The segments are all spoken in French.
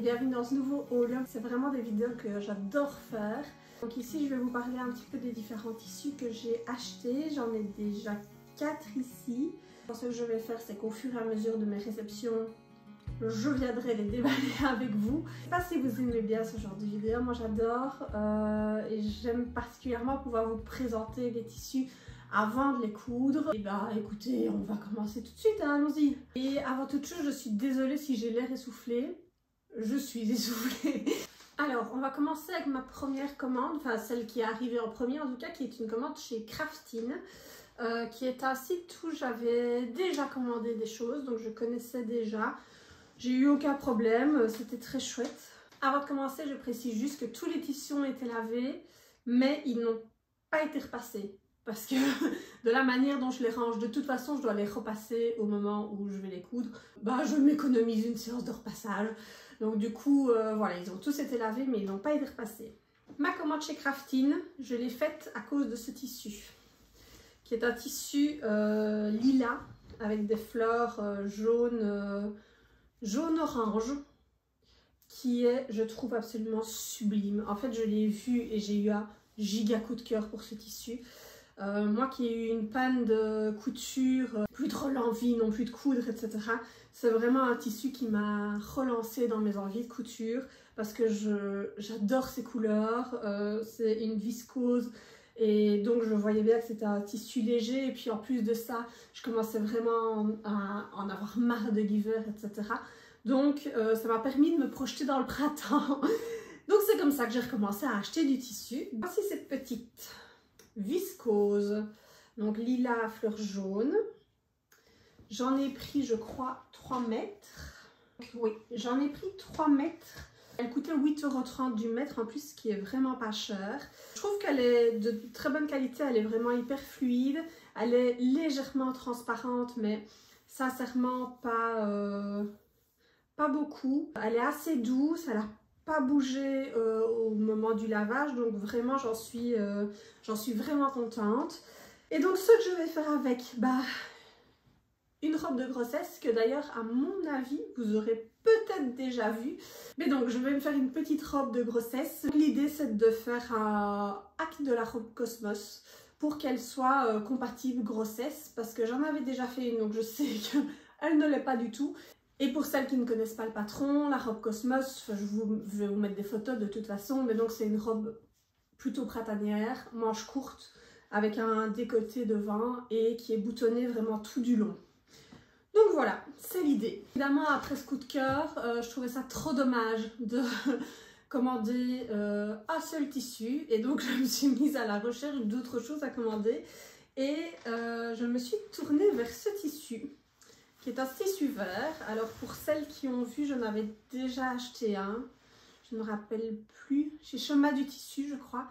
Bienvenue dans ce nouveau haul. C'est vraiment des vidéos que j'adore faire. Donc ici je vais vous parler un petit peu des différents tissus que j'ai achetés. J'en ai déjà 4 ici. Ce que je vais faire, c'est qu'au fur et à mesure de mes réceptions, je viendrai les déballer avec vous. Je ne sais pas si vous aimez bien ce genre de vidéo, moi j'adore et j'aime particulièrement pouvoir vous présenter les tissus avant de les coudre. Et bah écoutez, on va commencer tout de suite, hein, allons-y. Et avant toute chose, je suis désolée si j'ai l'air essoufflée. Je suis essoufflée. Alors, on va commencer avec ma première commande, enfin celle qui est arrivée en premier en tout cas, qui est une commande chez Craftine. Qui est un site où j'avais déjà commandé des choses, donc je connaissais déjà. J'ai eu aucun problème, c'était très chouette. Avant de commencer, je précise juste que tous les tissus ont été lavés, mais ils n'ont pas été repassés. Parce que de la manière dont je les range, de toute façon, je dois les repasser au moment où je vais les coudre. Bah, je m'économise une séance de repassage. Donc du coup, voilà, ils ont tous été lavés, mais ils n'ont pas été repassés. Ma commande chez Craftine, je l'ai faite à cause de ce tissu, qui est un tissu lilas, avec des fleurs jaune-orange, qui est, je trouve, absolument sublime. En fait, je l'ai vu et j'ai eu un giga coup de cœur pour ce tissu. Moi qui ai eu une panne de couture, plus trop l'envie non plus de coudre, etc. C'est vraiment un tissu qui m'a relancé dans mes envies de couture parce que j'adore ces couleurs, c'est une viscose et donc je voyais bien que c'était un tissu léger et puis en plus de ça, je commençais vraiment à en avoir marre de l'hiver, etc. Donc ça m'a permis de me projeter dans le printemps. Donc c'est comme ça que j'ai recommencé à acheter du tissu. Voici cette petite viscose, donc lilas à fleurs jaunes. J'en ai pris, je crois, 3 mètres. Oui, j'en ai pris 3 mètres. Elle coûtait 8,30 € du mètre en plus, ce qui est vraiment pas cher. Je trouve qu'elle est de très bonne qualité, elle est vraiment hyper fluide. Elle est légèrement transparente, mais sincèrement pas beaucoup. Elle est assez douce, elle a pas bougé au moment du lavage, donc vraiment j'en suis vraiment contente. Et donc ce que je vais faire avec, bah, une robe de grossesse que d'ailleurs à mon avis vous aurez peut-être déjà vu. Mais donc je vais me faire une petite robe de grossesse. L'idée c'est de faire un hack de la robe Cosmos pour qu'elle soit compatible grossesse, parce que j'en avais déjà fait une, donc je sais qu'elle ne l'est pas du tout. Et pour celles qui ne connaissent pas le patron, la robe Cosmos, je vais vous mettre des photos de toute façon, mais donc c'est une robe plutôt printanière, manche courte, avec un décolleté devant et qui est boutonnée vraiment tout du long. Donc voilà, c'est l'idée. Évidemment, après ce coup de cœur, je trouvais ça trop dommage de commander un seul tissu, et donc je me suis mise à la recherche d'autres choses à commander, et je me suis tournée vers ce tissu, qui est un tissu vert. Alors pour celles qui ont vu, j'en avais déjà acheté un, je ne me rappelle plus, chez Chemin du Tissu je crois,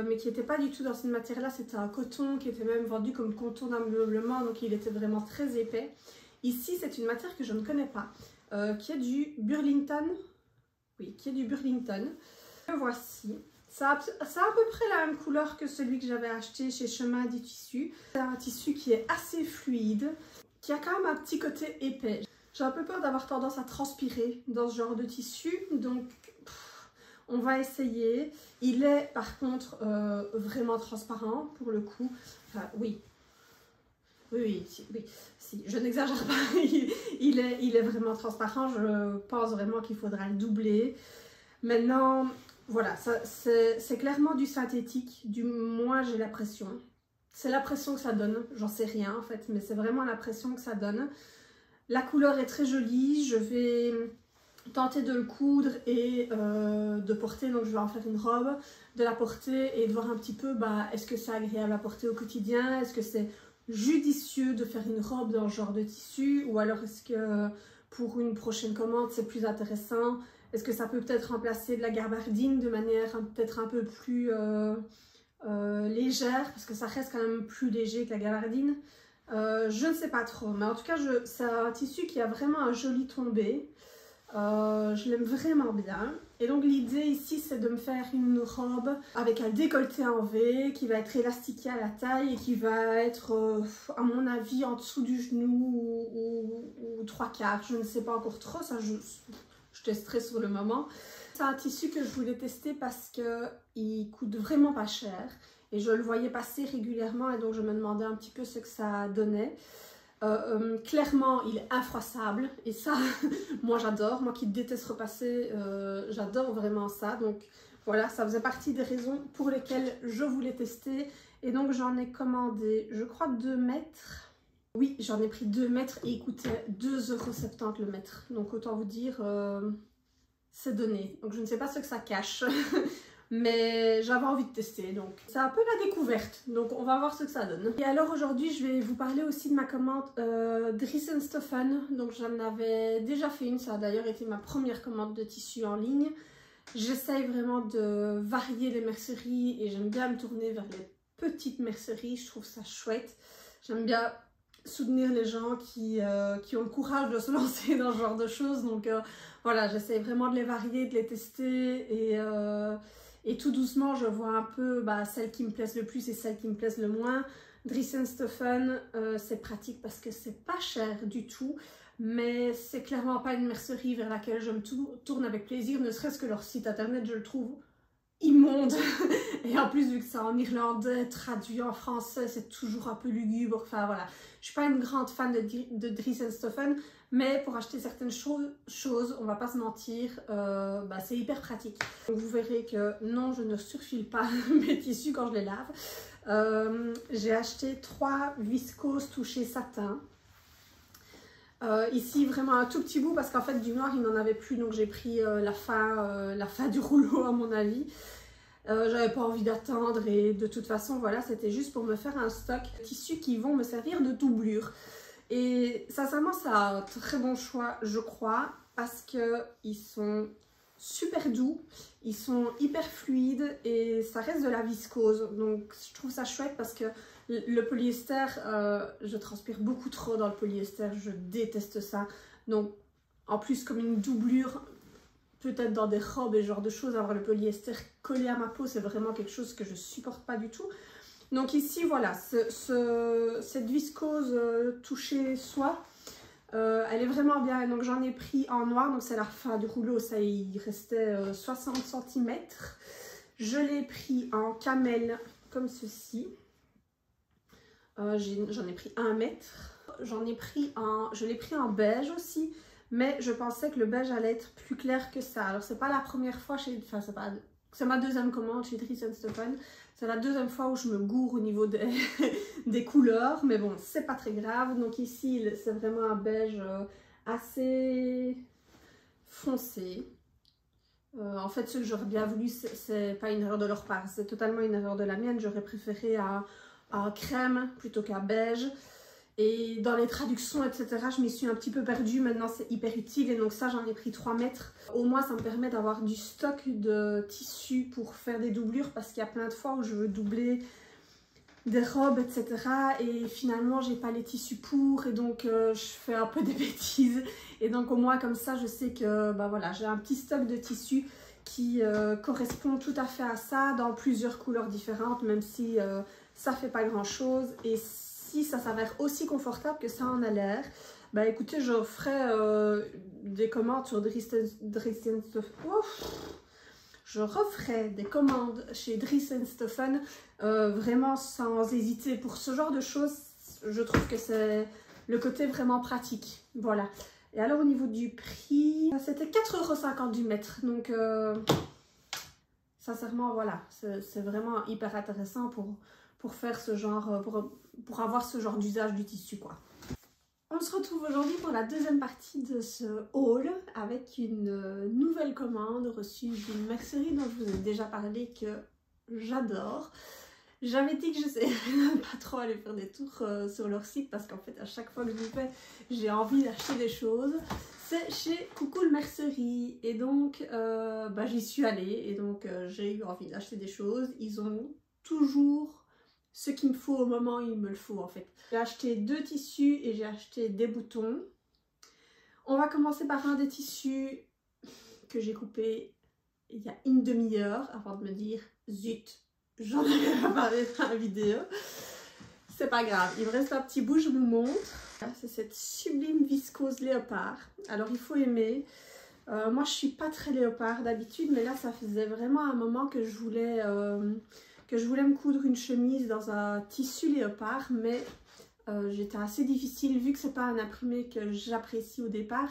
mais qui n'était pas du tout dans cette matière là, c'était un coton qui était même vendu comme coton d'ameublement, donc il était vraiment très épais. Ici c'est une matière que je ne connais pas, qui est du Burlington, oui, qui est du Burlington. Le voici. Ça a à peu près la même couleur que celui que j'avais acheté chez Chemin du Tissu. C'est un tissu qui est assez fluide, qui a quand même un petit côté épais. J'ai un peu peur d'avoir tendance à transpirer dans ce genre de tissu, donc on va essayer. Il est par contre vraiment transparent pour le coup. Enfin, oui, si, je n'exagère pas, il est vraiment transparent. Je pense vraiment qu'il faudra le doubler. Maintenant, voilà, c'est clairement du synthétique, du moins j'ai l'impression. C'est l'impression que ça donne, j'en sais rien en fait, mais c'est vraiment l'impression que ça donne. La couleur est très jolie, je vais tenter de le coudre et de porter, donc je vais en faire une robe, de la porter et de voir un petit peu, bah, est-ce que c'est agréable à porter au quotidien, est-ce que c'est judicieux de faire une robe dans ce genre de tissu, ou alors est-ce que pour une prochaine commande c'est plus intéressant, est-ce que ça peut peut-être remplacer de la gabardine de manière peut-être un peu plus légère, parce que ça reste quand même plus léger que la gabardine. Je ne sais pas trop, mais en tout cas c'est un tissu qui a vraiment un joli tombé. Je l'aime vraiment bien. Et donc l'idée ici c'est de me faire une robe avec un décolleté en V qui va être élastiqué à la taille et qui va être à mon avis en dessous du genou ou 3/4, je ne sais pas encore trop, ça je je testerai sur le moment. C'est un tissu que je voulais tester parce qu'il coûte vraiment pas cher et je le voyais passer régulièrement et donc je me demandais un petit peu ce que ça donnait. Clairement il est infroissable et ça moi j'adore, moi qui déteste repasser, j'adore vraiment ça. Donc voilà, ça faisait partie des raisons pour lesquelles je voulais tester et donc j'en ai commandé je crois 2 mètres. Oui, j'en ai pris 2 mètres et il coûtait 2,70 € le mètre, donc autant vous dire c'est donné. Donc je ne sais pas ce que ça cache mais j'avais envie de tester, donc c'est un peu la découverte, donc on va voir ce que ça donne. Et alors aujourd'hui je vais vous parler aussi de ma commande Dries & Stoffen. Donc j'en avais déjà fait une, ça a d'ailleurs été ma première commande de tissu en ligne. J'essaye vraiment de varier les merceries et j'aime bien me tourner vers les petites merceries, je trouve ça chouette. J'aime bien soutenir les gens qui ont le courage de se lancer dans ce genre de choses, donc voilà, j'essaye vraiment de les varier, de les tester et tout doucement je vois un peu celles qui me plaisent le plus et celles qui me plaisent le moins. Dries & Stoffen, c'est pratique parce que c'est pas cher du tout, mais c'est clairement pas une mercerie vers laquelle je me tourne avec plaisir, ne serait-ce que leur site internet je le trouve immonde et en plus vu que c'est en irlandais traduit en français c'est toujours un peu lugubre. Enfin voilà, je suis pas une grande fan de Dries & Stoffen, mais pour acheter certaines choses on va pas se mentir, c'est hyper pratique. Donc vous verrez que non, je ne surfile pas mes tissus quand je les lave. J'ai acheté 3 viscoses touchées satin. Ici vraiment un tout petit bout parce qu'en fait du noir il n'en avait plus, donc j'ai pris la fin du rouleau à mon avis. J'avais pas envie d'attendre et de toute façon voilà, c'était juste pour me faire un stock de tissus qui vont me servir de doublure. Et sincèrement c'est un très bon choix je crois parce que ils sont super doux, ils sont hyper fluides et ça reste de la viscose, donc je trouve ça chouette parce que le polyester, je transpire beaucoup trop dans le polyester, je déteste ça. Donc en plus comme une doublure, peut-être dans des robes et ce genre de choses, avoir le polyester collé à ma peau, c'est vraiment quelque chose que je supporte pas du tout. Donc ici voilà, cette viscose touchée soie, elle est vraiment bien. Donc j'en ai pris en noir, donc c'est la fin du rouleau, ça il restait 60 cm. Je l'ai pris en camel comme ceci. J'en ai pris 1 mètre. Je l'ai pris en beige aussi, mais je pensais que le beige allait être plus clair que ça. Alors c'est pas la première fois c'est ma deuxième commande chez Dries & Stoffen. C'est la deuxième fois où je me gourre au niveau des couleurs, mais bon, c'est pas très grave. Donc ici, c'est vraiment un beige assez foncé. En fait, ce que j'aurais bien voulu, c'est pas une erreur de leur part, c'est totalement une erreur de la mienne. J'aurais préféré un crème plutôt qu'un beige. Et dans les traductions, etc., je m'y suis un petit peu perdue. Maintenant, c'est hyper utile. Et donc ça, j'en ai pris 3 mètres. Au moins, ça me permet d'avoir du stock de tissu pour faire des doublures. Parce qu'il y a plein de fois où je veux doubler des robes, etc. Et finalement, j'ai pas les tissus pour. Et donc, je fais un peu des bêtises. Et donc, au moins, comme ça, je sais que voilà, j'ai un petit stock de tissu qui correspond tout à fait à ça. Dans plusieurs couleurs différentes, même si ça fait pas grand-chose. Et si ça s'avère aussi confortable que ça en a l'air, écoutez, je ferai des commandes sur Dries & Stoffen. Je referai des commandes chez Dries & Stoffen vraiment sans hésiter. Pour ce genre de choses, je trouve que c'est le côté vraiment pratique. Voilà. Et alors au niveau du prix, c'était 4,50 € du mètre. Donc sincèrement, voilà, c'est vraiment hyper intéressant pour faire ce genre, pour avoir ce genre d'usage du tissu, quoi. On se retrouve aujourd'hui pour la deuxième partie de ce haul avec une nouvelle commande reçue d'une mercerie dont je vous ai déjà parlé, que j'adore. J'avais dit que j'essayais pas trop aller faire des tours sur leur site parce qu'en fait à chaque fois que je le fais, j'ai envie d'acheter des choses. C'est chez Coucou le Mercerie et donc j'y suis allée et donc j'ai eu envie d'acheter des choses. Ils ont toujours ce qu'il me faut au moment où il me le faut en fait. J'ai acheté 2 tissus et j'ai acheté des boutons. On va commencer par un des tissus que j'ai coupé il y a une demi-heure avant de me dire zut, j'en avais pas parlé dans la vidéo. C'est pas grave, il me reste un petit bout, je vous montre. C'est cette sublime viscose léopard. Alors il faut aimer. Moi je suis pas très léopard d'habitude, mais là ça faisait vraiment un moment que je voulais me coudre une chemise dans un tissu léopard, mais j'étais assez difficile vu que c'est pas un imprimé que j'apprécie au départ.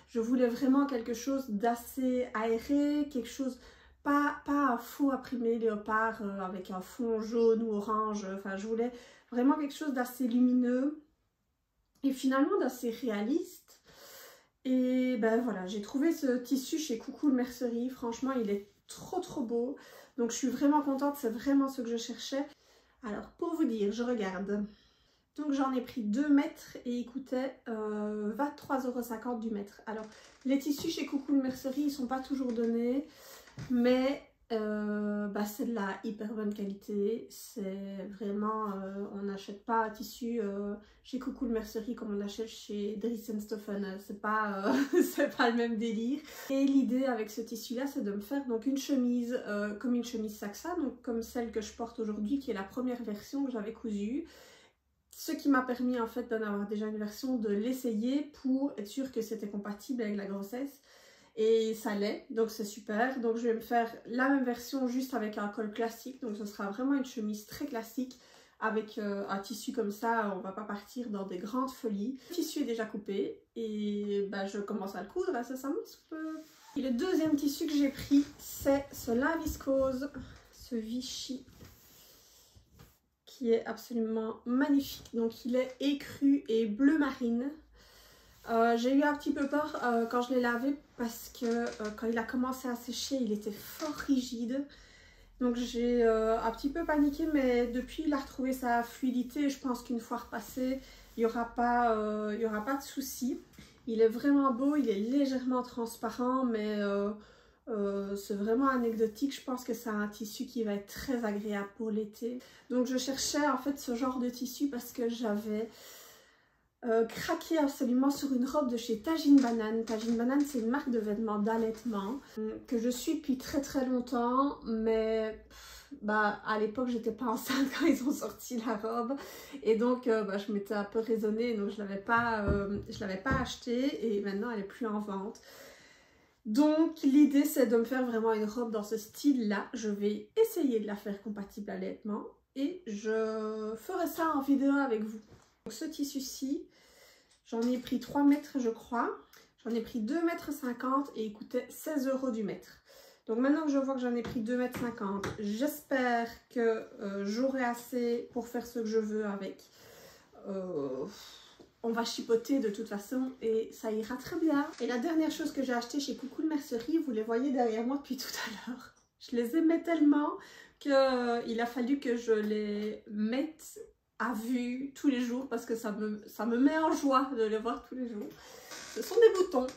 Je voulais vraiment quelque chose d'assez aéré, quelque chose, pas un faux imprimé léopard avec un fond jaune ou orange. Enfin, je voulais vraiment quelque chose d'assez lumineux et finalement d'assez réaliste. Et ben voilà, j'ai trouvé ce tissu chez Coucou le Mercerie. Franchement, il est trop beau. Donc je suis vraiment contente, c'est vraiment ce que je cherchais. Alors pour vous dire, je regarde. Donc j'en ai pris 2 mètres et il coûtait 23,50 € du mètre. Alors les tissus chez Coucou le Mercerie, ils sont pas toujours donnés, mais c'est de la hyper bonne qualité. C'est vraiment, on n'achète pas un tissu chez Coucou le Mercerie comme on achète chez Dries & Stoffen. C'est pas, c'est pas le même délire. Et l'idée avec ce tissu là, c'est de me faire donc une chemise comme une chemise Saxa, donc comme celle que je porte aujourd'hui, qui est la première version que j'avais cousue. Ce qui m'a permis en fait d'en avoir déjà une version, de l'essayer pour être sûre que c'était compatible avec la grossesse. Et ça l'est, donc c'est super. Donc je vais me faire la même version juste avec un col classique. Donc ce sera vraiment une chemise très classique avec un tissu comme ça. On va pas partir dans des grandes folies. Le tissu est déjà coupé et je commence à le coudre incessamment sous peu. Et le deuxième tissu que j'ai pris, c'est ce lin viscose, ce Vichy, qui est absolument magnifique. Donc il est écru et bleu marine. J'ai eu un petit peu peur quand je l'ai lavé parce que quand il a commencé à sécher, il était fort rigide. Donc j'ai un petit peu paniqué, mais depuis il a retrouvé sa fluidité. Je pense qu'une fois repassé, il n'y aura pas de souci. Il est vraiment beau, il est légèrement transparent, mais c'est vraiment anecdotique. Je pense que c'est un tissu qui va être très agréable pour l'été. Donc je cherchais en fait ce genre de tissu parce que j'avais craqué absolument sur une robe de chez Tajine Banane. Tajine Banane, c'est une marque de vêtements d'allaitement que je suis depuis très longtemps, mais à l'époque j'étais pas enceinte quand ils ont sorti la robe et donc je m'étais un peu raisonnée, donc je l'avais pas achetée et maintenant elle est plus en vente. Donc l'idée c'est de me faire vraiment une robe dans ce style là. Je vais essayer de la faire compatible à l'allaitement et je ferai ça en vidéo avec vous. Donc ce tissu-ci, j'en ai pris 3 mètres je crois. J'en ai pris 2,50 mètres et il coûtait 16 € du mètre. Donc maintenant que je vois que j'en ai pris 2,50 mètres, j'espère que j'aurai assez pour faire ce que je veux avec. On va chipoter de toute façon et ça ira très bien. Et la dernière chose que j'ai acheté chez Coucou le Mercerie, vous les voyez derrière moi depuis tout à l'heure. Je les aimais tellement qu'il a fallu que je les mette à vue tous les jours parce que ça me met en joie de les voir tous les jours. Ce sont des boutons.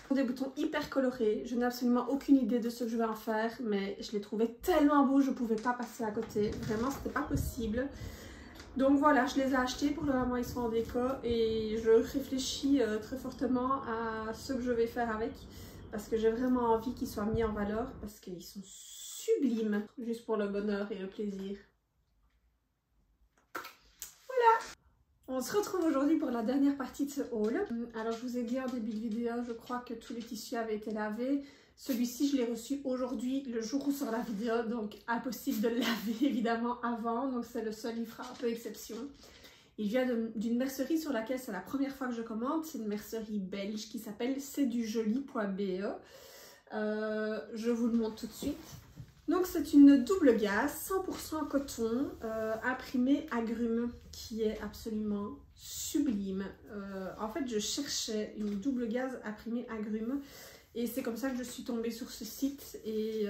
Des boutons hyper colorés. Je n'ai absolument aucune idée de ce que je vais en faire, mais je les trouvais tellement beaux, je ne pouvais pas passer à côté. Vraiment, c'était pas possible. Donc voilà, je les ai achetés, pour le moment ils sont en déco et je réfléchis très fortement à ce que je vais faire avec parce que j'ai vraiment envie qu'ils soient mis en valeur parce qu'ils sont sublimes, juste pour le bonheur et le plaisir. Voilà! On se retrouve aujourd'hui pour la dernière partie de ce haul. Alors je vous ai dit en début de vidéo, je crois que tous les tissus avaient été lavés. Celui-ci, je l'ai reçu aujourd'hui, le jour où sort la vidéo, donc impossible de le laver évidemment avant, donc c'est le seul, il fera un peu exception. Il vient d'une mercerie sur laquelle c'est la première fois que je commande, c'est une mercerie belge qui s'appelle c'estdujoli.be. Je vous le montre tout de suite. Donc c'est une double gaze, 100% coton, imprimé agrumes, qui est absolument sublime. En fait, je cherchais une double gaze imprimée agrumes. Et c'est comme ça que je suis tombée sur ce site et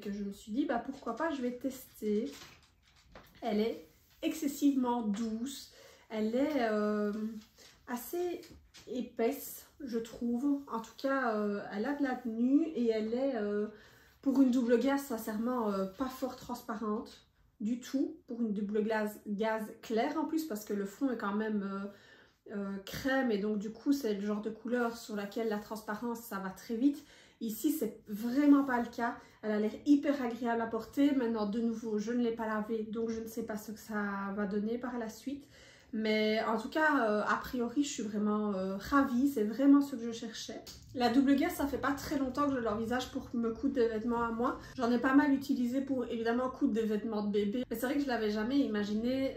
que je me suis dit, pourquoi pas, je vais tester. Elle est excessivement douce, elle est assez épaisse, je trouve. En tout cas, elle a de la tenue et elle est, pour une double gaze, sincèrement, pas fort transparente du tout. Pour une double gaze claire en plus, parce que le fond est quand même... crème et donc du coup c'est le genre de couleur sur laquelle la transparence ça va très vite. Ici c'est vraiment pas le cas, elle a l'air hyper agréable à porter. Maintenant de nouveau je ne l'ai pas lavée donc je ne sais pas ce que ça va donner par la suite, Mais en tout cas, a priori, je suis vraiment ravie. C'est vraiment ce que je cherchais. La double gaze, ça fait pas très longtemps que je l'envisage pour me coudre des vêtements à moi. J'en ai pas mal utilisé pour évidemment coudre des vêtements de bébé. Mais c'est vrai que je l'avais jamais imaginé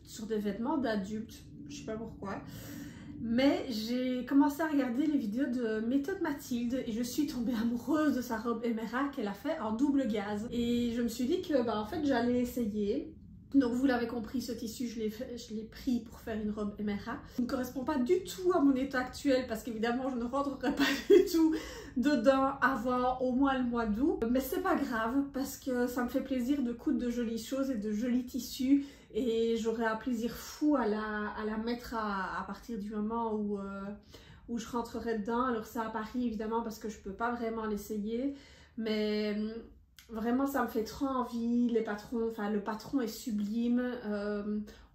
sur des vêtements d'adultes. Je sais pas pourquoi. Mais j'ai commencé à regarder les vidéos de Méthode Mathilde et je suis tombée amoureuse de sa robe Emera qu'elle a fait en double gaze. Et je me suis dit que en fait j'allais essayer. Donc vous l'avez compris, ce tissu je l'ai pris pour faire une robe Emera. Il ne correspond pas du tout à mon état actuel parce qu'évidemment je ne rentrerai pas du tout dedans avant au moins le mois d'août. Mais c'est pas grave parce que ça me fait plaisir de coudre de jolies choses et de jolis tissus. Et j'aurai un plaisir fou à la mettre à partir du moment où je rentrerai dedans. Alors c'est à Paris évidemment parce que je peux pas vraiment l'essayer. Mais vraiment ça me fait trop envie. Le patron est sublime.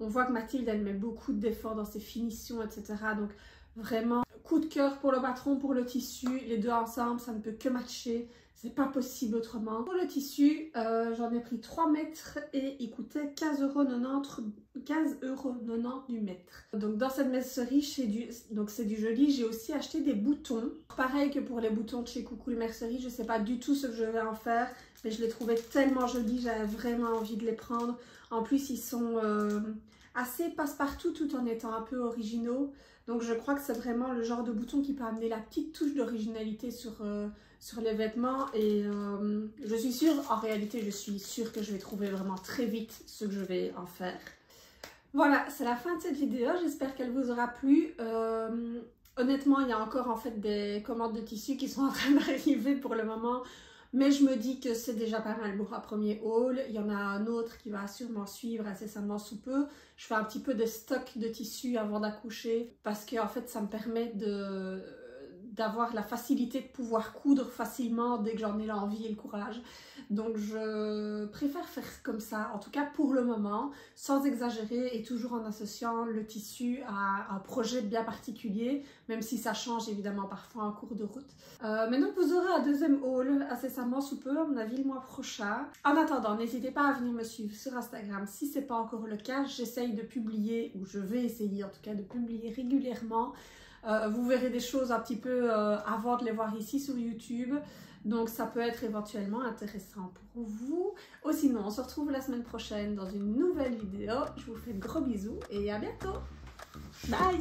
On voit que Mathilde elle met beaucoup d'efforts dans ses finitions, etc. Donc vraiment coup de cœur pour le patron, pour le tissu. Les deux ensemble ça ne peut que matcher. C'est pas possible autrement. Pour le tissu, j'en ai pris 3 mètres et il coûtait 15,90 € du mètre. Donc dans cette mercerie, c'est du joli, j'ai aussi acheté des boutons. Pareil que pour les boutons de chez Coucou les Mercerie, je sais pas du tout ce que je vais en faire, mais je les trouvais tellement jolis, j'avais vraiment envie de les prendre. En plus, ils sont assez passe-partout tout en étant un peu originaux. Donc je crois que c'est vraiment le genre de bouton qui peut amener la petite touche d'originalité sur les vêtements et je suis sûre, en réalité je suis sûre que je vais trouver vraiment très vite ce que je vais en faire. Voilà, c'est la fin de cette vidéo, j'espère qu'elle vous aura plu. Honnêtement, il y a encore en fait des commandes de tissus qui sont en train d'arriver pour le moment. Mais je me dis que c'est déjà pas mal pour un premier haul. Il y en a un autre qui va sûrement suivre incessamment sous peu. Je fais un petit peu de stock de tissus avant d'accoucher parce que en fait ça me permet d'avoir la facilité de pouvoir coudre facilement dès que j'en ai l'envie et le courage. Donc je préfère faire comme ça, en tout cas pour le moment, sans exagérer et toujours en associant le tissu à un projet bien particulier, même si ça change évidemment parfois en cours de route. Mais donc vous aurez un deuxième haul incessamment sous peu, à mon avis le mois prochain. En attendant, n'hésitez pas à venir me suivre sur Instagram si ce n'est pas encore le cas. J'essaye de publier, ou je vais essayer en tout cas de publier régulièrement. Vous verrez des choses un petit peu avant de les voir ici sur YouTube. Donc ça peut être éventuellement intéressant pour vous. Ou sinon, on se retrouve la semaine prochaine dans une nouvelle vidéo. Je vous fais de gros bisous et à bientôt. Bye!